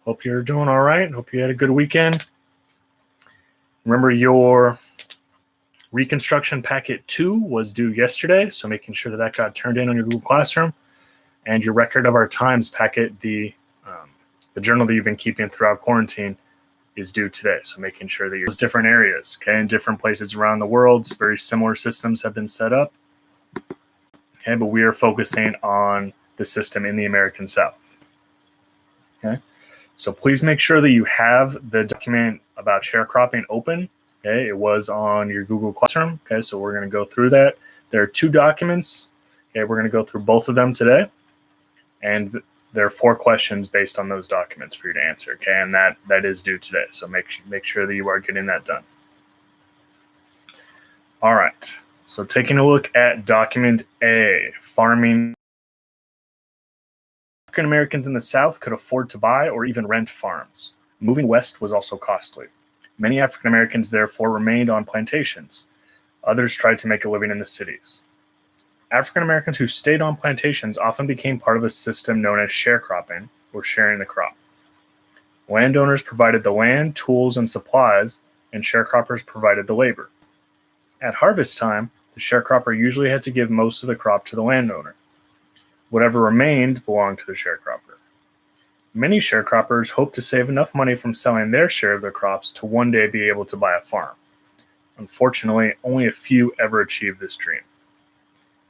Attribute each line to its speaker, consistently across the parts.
Speaker 1: Hope you're doing all right. Hope you had a good weekend. Remember, your Reconstruction Packet 2 was due yesterday, so making sure that got turned in on your Google Classroom. And your Record of Our Times packet, the journal that you've been keeping throughout quarantine, is due today. So making sure that you're in different areas, okay, in different places around the world. Very similar systems have been set up. Okay, but we are focusing on the system in the American South. Okay, so please make sure that you have the document about sharecropping open. Okay, it was on your Google Classroom. Okay, so we're going to go through that. There are 2 documents. Okay, we're going to go through both of them today, and there are 4 questions based on those documents for you to answer. Okay, and that is due today. So make sure that you are getting that done. All right. So taking a look at document A, farming. African Americans in the South could afford to buy or even rent farms. Moving west was also costly. Many African Americans therefore remained on plantations. Others tried to make a living in the cities. African Americans who stayed on plantations often became part of a system known as sharecropping, or sharing the crop. Landowners provided the land, tools, and supplies, and sharecroppers provided the labor. At harvest time, the sharecropper usually had to give most of the crop to the landowner. Whatever remained belonged to the sharecropper. Many sharecroppers hoped to save enough money from selling their share of their crops to one day be able to buy a farm. Unfortunately, only a few ever achieved this dream.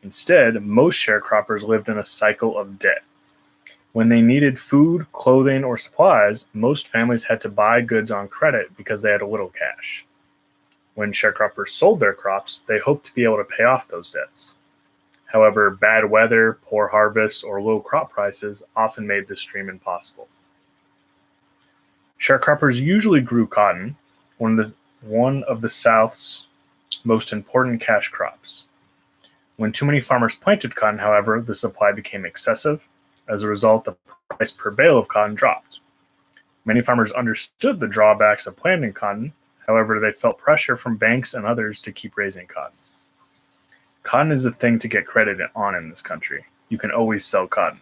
Speaker 1: Instead, most sharecroppers lived in a cycle of debt. When they needed food, clothing, or supplies, most families had to buy goods on credit because they had a little cash. When sharecroppers sold their crops, they hoped to be able to pay off those debts. However, bad weather, poor harvests, or low crop prices often made this dream impossible. Sharecroppers usually grew cotton, one of the South's most important cash crops. When too many farmers planted cotton, however, the supply became excessive. As a result, the price per bale of cotton dropped. Many farmers understood the drawbacks of planting cotton. However, they felt pressure from banks and others to keep raising cotton. Cotton is the thing to get credit on in this country. You can always sell cotton.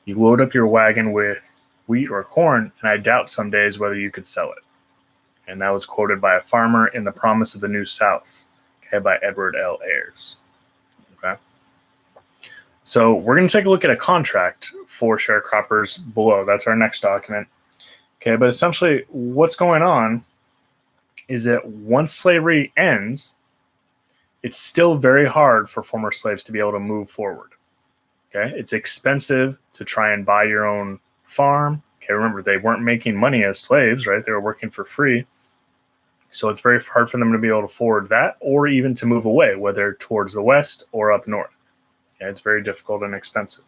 Speaker 1: You load up your wagon with wheat or corn, and I doubt some days whether you could sell it. And that was quoted by a farmer in The Promise of the New South, okay, by Edward L. Ayers. Okay. So we're going to take a look at a contract for sharecroppers below. That's our next document. Okay, but essentially what's going on is that once slavery ends, it's still very hard for former slaves to be able to move forward. Okay, it's expensive to try and buy your own farm. Okay, remember, they weren't making money as slaves, right? They were working for free. So it's very hard for them to be able to afford that or even to move away, whether towards the west or up north. Okay, it's very difficult and expensive.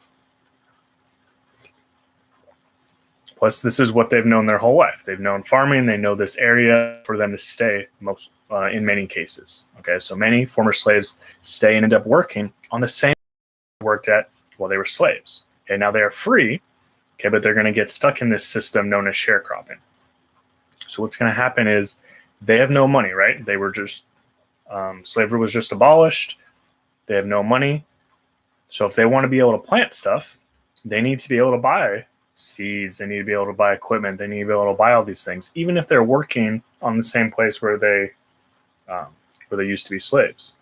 Speaker 1: Plus, this is what they've known their whole life. They've known farming. They know this area for them to stay in many cases. Okay, so many former slaves stay and end up working on the same they worked at while they were slaves. Okay, now they are free, okay, but they're going to get stuck in this system known as sharecropping. So what's going to happen is they have no money, right? They were just, slavery was just abolished. They have no money. So if they want to be able to plant stuff, they need to be able to buy seeds, they need to be able to buy equipment, they need to be able to buy all these things, even if they're working on the same place where they used to be slaves.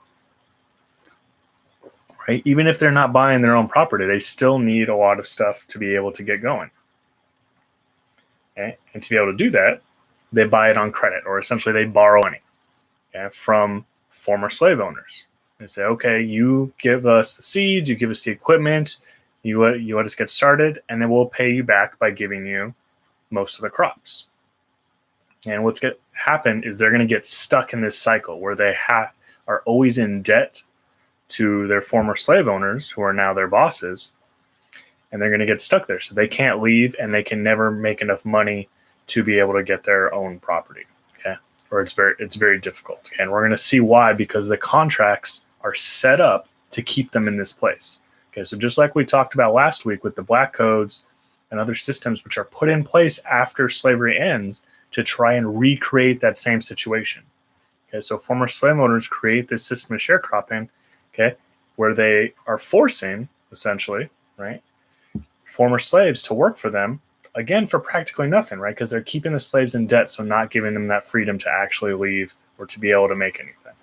Speaker 1: Right? Even if they're not buying their own property, they still need a lot of stuff to be able to get going. Okay? And to be able to do that, they buy it on credit, or essentially they borrow money, okay, from former slave owners. They say, okay, you give us the seeds, you give us the equipment, you let us get started, and then we'll pay you back by giving you most of the crops. And what's going to happen is they're going to get stuck in this cycle where they are always in debt to their former slave owners, who are now their bosses, and they're going to get stuck there. So they can't leave, and they can never make enough money to be able to get their own property. Okay, or it's very difficult. Okay? And we're going to see why, because the contracts are set up to keep them in this place. Okay, so just like we talked about last week with the black codes and other systems which are put in place after slavery ends to try and recreate that same situation. Okay, so former slave owners create this system of sharecropping, okay, where they are forcing, essentially, right, former slaves to work for them again, for practically nothing, right? Because they're keeping the slaves in debt, so not giving them that freedom to actually leave or to be able to make anything.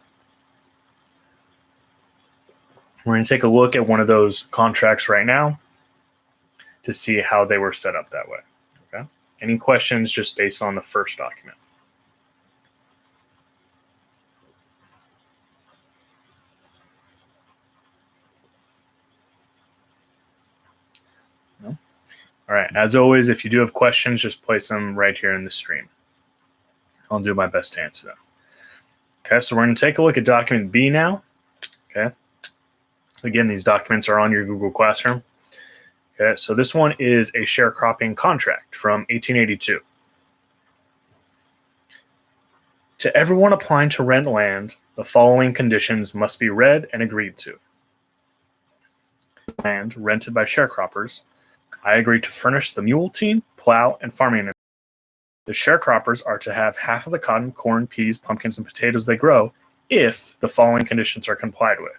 Speaker 1: We're going to take a look at one of those contracts right now to see how they were set up that way. Okay. Any questions just based on the first document? No? All right. As always, if you do have questions, just place them right here in the stream. I'll do my best to answer them. Okay, so we're going to take a look at document B now. Okay. Again, these documents are on your Google Classroom. Okay, so this one is a sharecropping contract from 1882. To everyone applying to rent land, the following conditions must be read and agreed to. Land rented by sharecroppers, I agree to furnish the mule team, plow, and farming. The sharecroppers are to have half of the cotton, corn, peas, pumpkins, and potatoes they grow if the following conditions are complied with.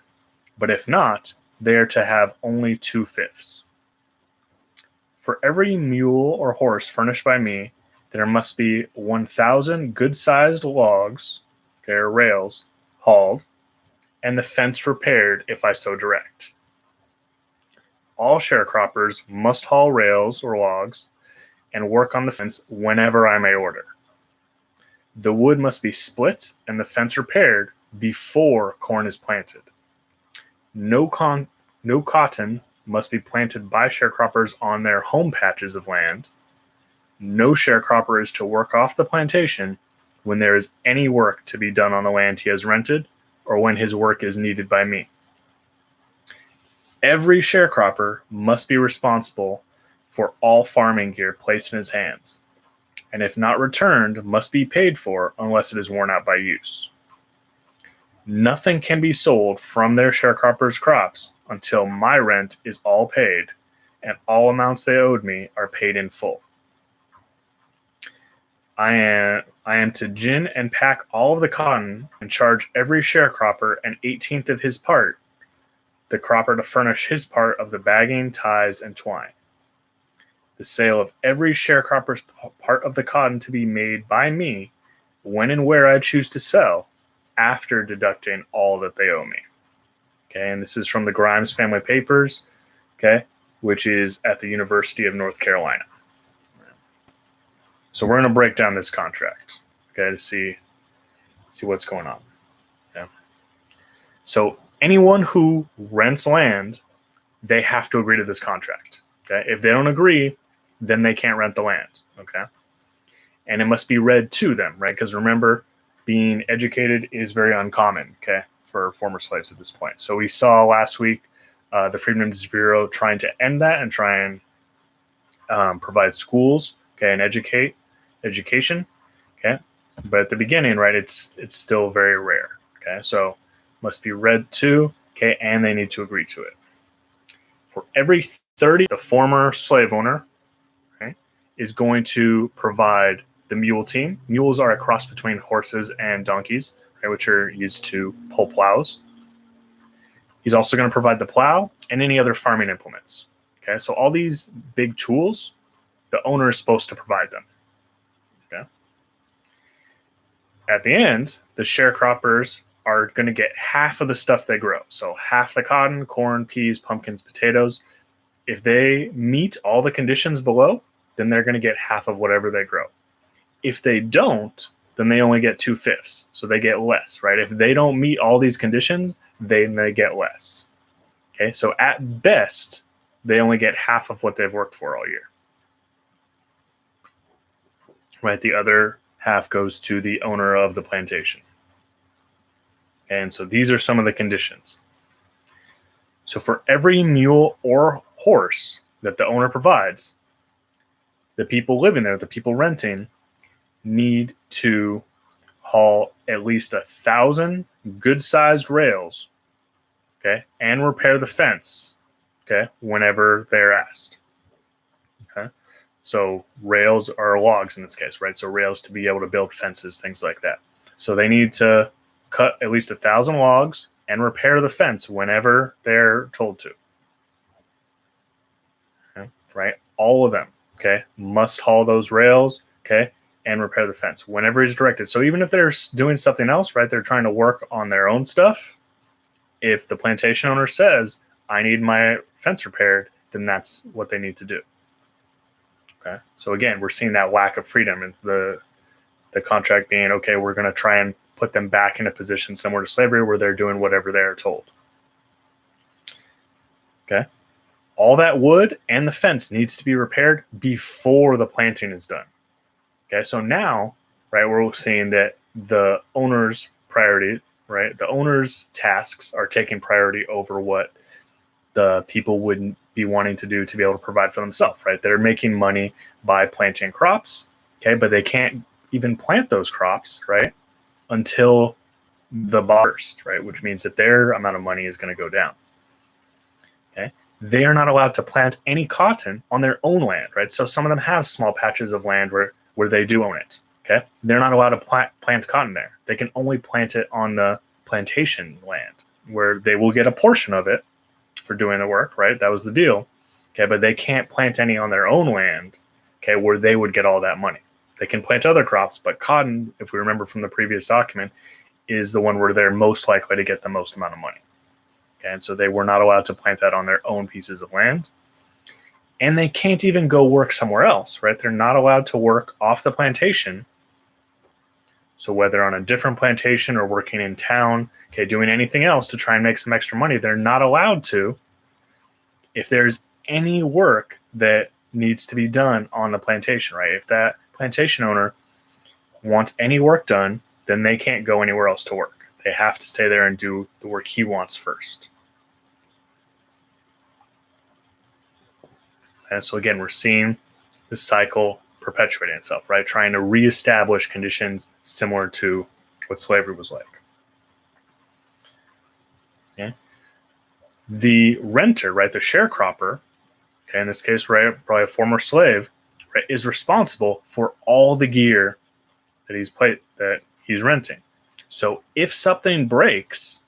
Speaker 1: But if not, they are to have only 2/5. For every mule or horse furnished by me, there must be 1,000 good-sized logs, or rails, hauled, and the fence repaired if I so direct. All sharecroppers must haul rails or logs and work on the fence whenever I may order. The wood must be split and the fence repaired before corn is planted. No cotton must be planted by sharecroppers on their home patches of land. No sharecropper is to work off the plantation when there is any work to be done on the land he has rented or when his work is needed by me. Every sharecropper must be responsible for all farming gear placed in his hands, and if not returned, must be paid for unless it is worn out by use. Nothing can be sold from their sharecroppers' crops until my rent is all paid and all amounts they owed me are paid in full. I am to gin and pack all of the cotton and charge every sharecropper an 18th of his part, the cropper to furnish his part of the bagging, ties, and twine. The sale of every sharecropper's part of the cotton to be made by me when and where I choose to sell, after deducting all that they owe me. Okay, and this is from the Grimes Family Papers, okay, which is at the University of North Carolina. So we're going to break down this contract, okay, to see what's going on. Okay. So anyone who rents land, they have to agree to this contract. Okay, if they don't agree, then they can't rent the land. Okay, and it must be read to them, right? Because remember, being educated is very uncommon, okay, for former slaves at this point. So we saw last week the Freedmen's Bureau trying to end that and try and provide schools, okay, and education, okay. But at the beginning, right, it's still very rare, okay. So must be read to, okay, and they need to agree to it. For every 30, the former slave owner, okay, is going to provide the mule team. Mules are a cross between horses and donkeys, okay, which are used to pull plows. He's also going to provide the plow and any other farming implements. Okay, so all these big tools, the owner is supposed to provide them. Okay. At the end, the sharecroppers are going to get half of the stuff they grow. So half the cotton, corn, peas, pumpkins, potatoes. If they meet all the conditions below, then they're going to get half of whatever they grow. If they don't, then they only get 2/5. So they get less, right? If they don't meet all these conditions, then they get less. Okay, so at best, they only get half of what they've worked for all year. Right? The other half goes to the owner of the plantation. And so these are some of the conditions. So for every mule or horse that the owner provides, the people living there, the people renting, need to haul at least 1,000 good-sized rails, okay, and repair the fence, okay, whenever they're asked. Okay, so rails are logs in this case, right? So rails to be able to build fences, things like that. So they need to cut at least 1,000 logs and repair the fence whenever they're told to. Okay, right, all of them. okay, must haul those rails, okay, and repair the fence whenever he's directed. So even if they're doing something else, right, they're trying to work on their own stuff. If the plantation owner says, I need my fence repaired, then that's what they need to do. Okay. So again, we're seeing that lack of freedom and the contract being, okay, we're going to try and put them back in a position similar to slavery where they're doing whatever they're told. Okay. All that wood and the fence needs to be repaired before the planting is done. Okay. So now, right, we're seeing that the owner's priority, right, the owner's tasks are taking priority over what the people wouldn't be wanting to do to be able to provide for themselves, right? They're making money by planting crops, okay, but they can't even plant those crops, right, until the burst, right, which means that their amount of money is going to go down. Okay, they are not allowed to plant any cotton on their own land, right? So some of them have small patches of land where they do own it. Okay, they're not allowed to plant cotton there. They can only plant it on the plantation land, where they will get a portion of it for doing the work, right? That was the deal. Okay, but they can't plant any on their own land, okay, where they would get all that money. They can plant other crops, but cotton, if we remember from the previous document, is the one where they're most likely to get the most amount of money. Okay, and so they were not allowed to plant that on their own pieces of land. And they can't even go work somewhere else, right? They're not allowed to work off the plantation. So whether on a different plantation or working in town, okay, doing anything else to try and make some extra money, they're not allowed to. If there's any work that needs to be done on the plantation, right? If that plantation owner wants any work done, then they can't go anywhere else to work. They have to stay there and do the work he wants first. And so again, we're seeing this cycle perpetuating itself, right? Trying to reestablish conditions similar to what slavery was like. Okay. The renter, right, the sharecropper, okay, in this case, right, probably a former slave, right, is responsible for all the gear that he's renting. So if something breaks,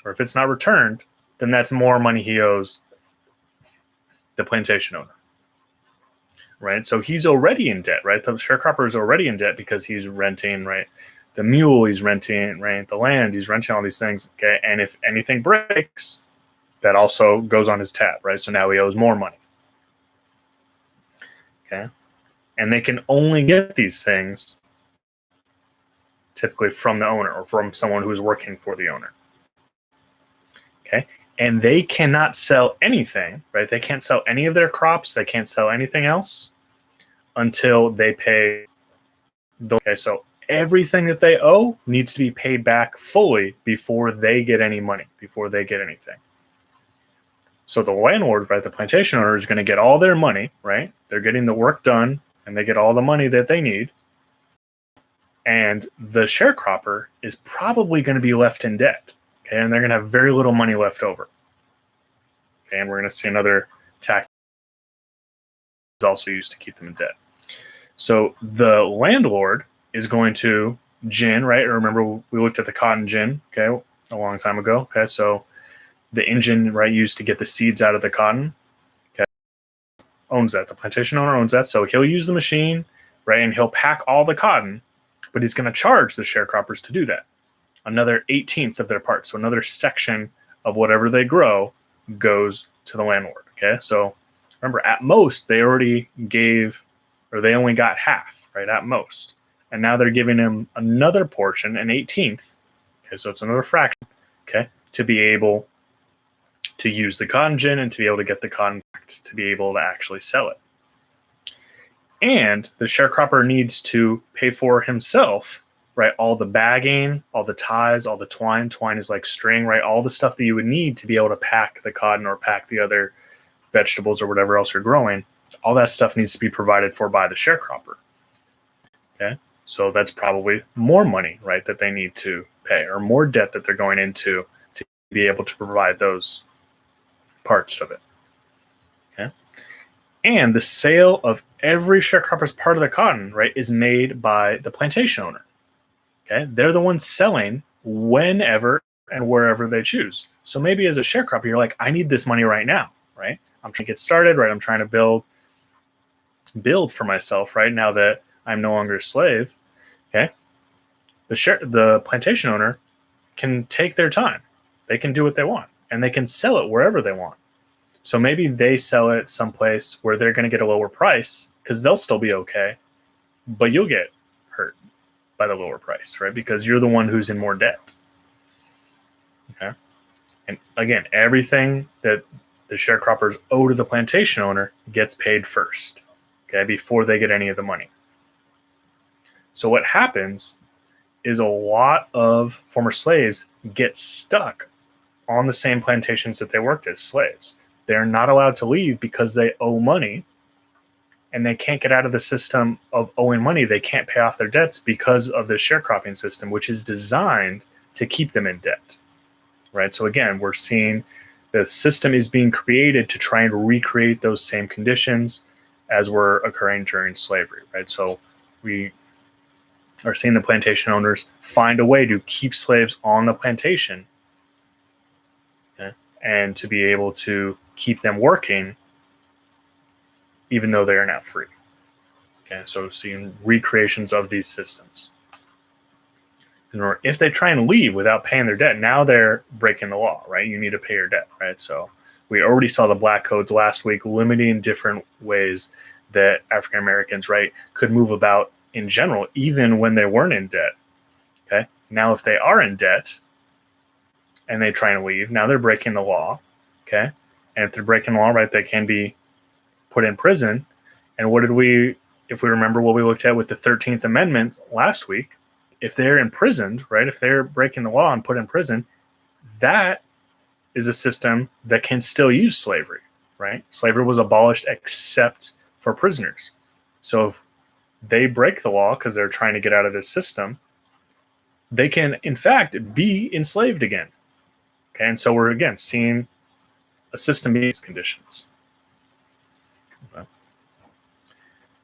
Speaker 1: or if it's not returned, then that's more money he owes the plantation owner. Right, so he's already in debt, right? The sharecropper is already in debt because he's renting, right, the mule, he's renting, right, the land, he's renting all these things, okay? And if anything breaks, that also goes on his tab, right? So now he owes more money, okay? And they can only get these things typically from the owner or from someone who's working for the owner, okay? And they cannot sell anything, right? They can't sell any of their crops. They can't sell anything else until they pay. Okay, so everything that they owe needs to be paid back fully before they get any money, before they get anything. So the landlord, right, the plantation owner is going to get all their money, right? They're getting the work done and they get all the money that they need. And the sharecropper is probably going to be left in debt. Okay, and they're going to have very little money left over. Okay, and we're going to see another tax also used to keep them in debt. So the landlord is going to gin, right? Remember we looked at the cotton gin, okay, a long time ago. Okay, so the engine, right, used to get the seeds out of the cotton, okay, owns that. The plantation owner owns that. So he'll use the machine, right, and he'll pack all the cotton, but he's going to charge the sharecroppers to do that. Another 1/18 of their part. So another section of whatever they grow goes to the landlord. Okay. So remember, at most, they already gave, or they only got half, right? At most. And now they're giving him another portion, an 1/18. Okay. So it's another fraction, okay, to be able to use the cotton gin and to be able to get the cotton to be able to actually sell it. And the sharecropper needs to pay for himself, right? All the bagging, all the ties, all the twine. Twine is like string, right? All the stuff that you would need to be able to pack the cotton or pack the other vegetables or whatever else you're growing. All that stuff needs to be provided for by the sharecropper. Okay. So that's probably more money, right, that they need to pay, or more debt that they're going into to be able to provide those parts of it. Okay. And the sale of every sharecropper's part of the cotton, right, is made by the plantation owner. Okay, they're the ones selling whenever and wherever they choose. So maybe as a sharecropper, you're like, I need this money right now, right? I'm trying to get started, right? I'm trying to build build for myself, right, now that I'm no longer a slave, okay, the plantation owner can take their time. They can do what they want, and they can sell it wherever they want. So maybe they sell it someplace where they're going to get a lower price because they'll still be okay, but you'll get hurt by the lower price, right? Because you're the one who's in more debt. Okay. And again, everything that the sharecroppers owe to the plantation owner gets paid first, okay, before they get any of the money. So what happens is a lot of former slaves get stuck on the same plantations that they worked as slaves. They're not allowed to leave because they owe money, and they can't get out of the system of owing money. They can't pay off their debts because of the sharecropping system, which is designed to keep them in debt, right? So again, we're seeing the system is being created to try and recreate those same conditions as were occurring during slavery, right? So we are seeing the plantation owners find a way to keep slaves on the plantation, okay, and to be able to keep them working even though they are now free. Okay, so seeing recreations of these systems. And if they try and leave without paying their debt, now they're breaking the law, right? You need to pay your debt, right? So we already saw the black codes last week limiting different ways that African Americans, right, could move about in general, even when they weren't in debt. Okay, now if they are in debt and they try and leave, now they're breaking the law. Okay, and if they're breaking the law, right, they can be put in prison. And what did we, if we remember what we looked at with the 13th Amendment last week, if they're imprisoned, right, if they're breaking the law and put in prison, that is a system that can still use slavery, right? Slavery was abolished except for prisoners. So if they break the law because they're trying to get out of this system, they can, in fact, be enslaved again. Okay, and so we're, again, seeing a system meet these conditions. Okay.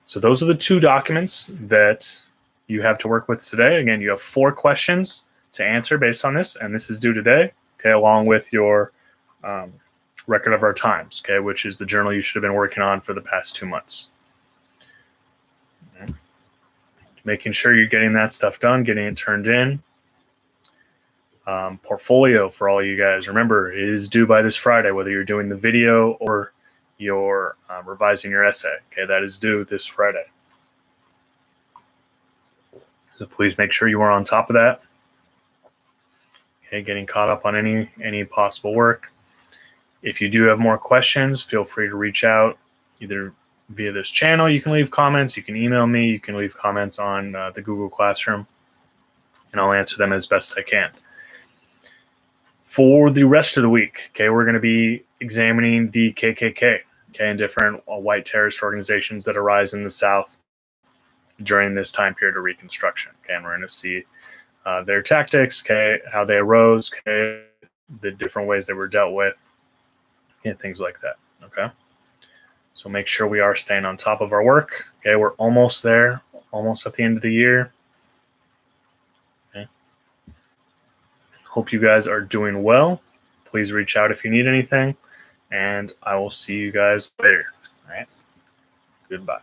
Speaker 1: So those are the two documents that you have to work with today. Again, you have 4 questions to answer based on this, and this is due today, okay, along with your record of our times, okay, which is the journal you should have been working on for the past 2 months. Okay. Making sure you're getting that stuff done, getting it turned in. Portfolio for all you guys, remember, it is due by this Friday, whether you're doing the video or you're revising your essay. Okay, that is due this Friday. So please make sure you are on top of that. Okay, getting caught up on any possible work. If you do have more questions, feel free to reach out either via this channel. You can leave comments. You can email me. You can leave comments on the Google Classroom, and I'll answer them as best I can. For the rest of the week, okay, we're going to be examining the KKK, okay, and different white terrorist organizations that arise in the South during this time period of Reconstruction. Okay, and we're going to see their tactics, okay, how they arose, okay, the different ways they were dealt with, and things like that. Okay, so make sure we are staying on top of our work. Okay, we're almost there, almost at the end of the year. Okay. Hope you guys are doing well. Please reach out if you need anything, and I will see you guys later. All right, goodbye.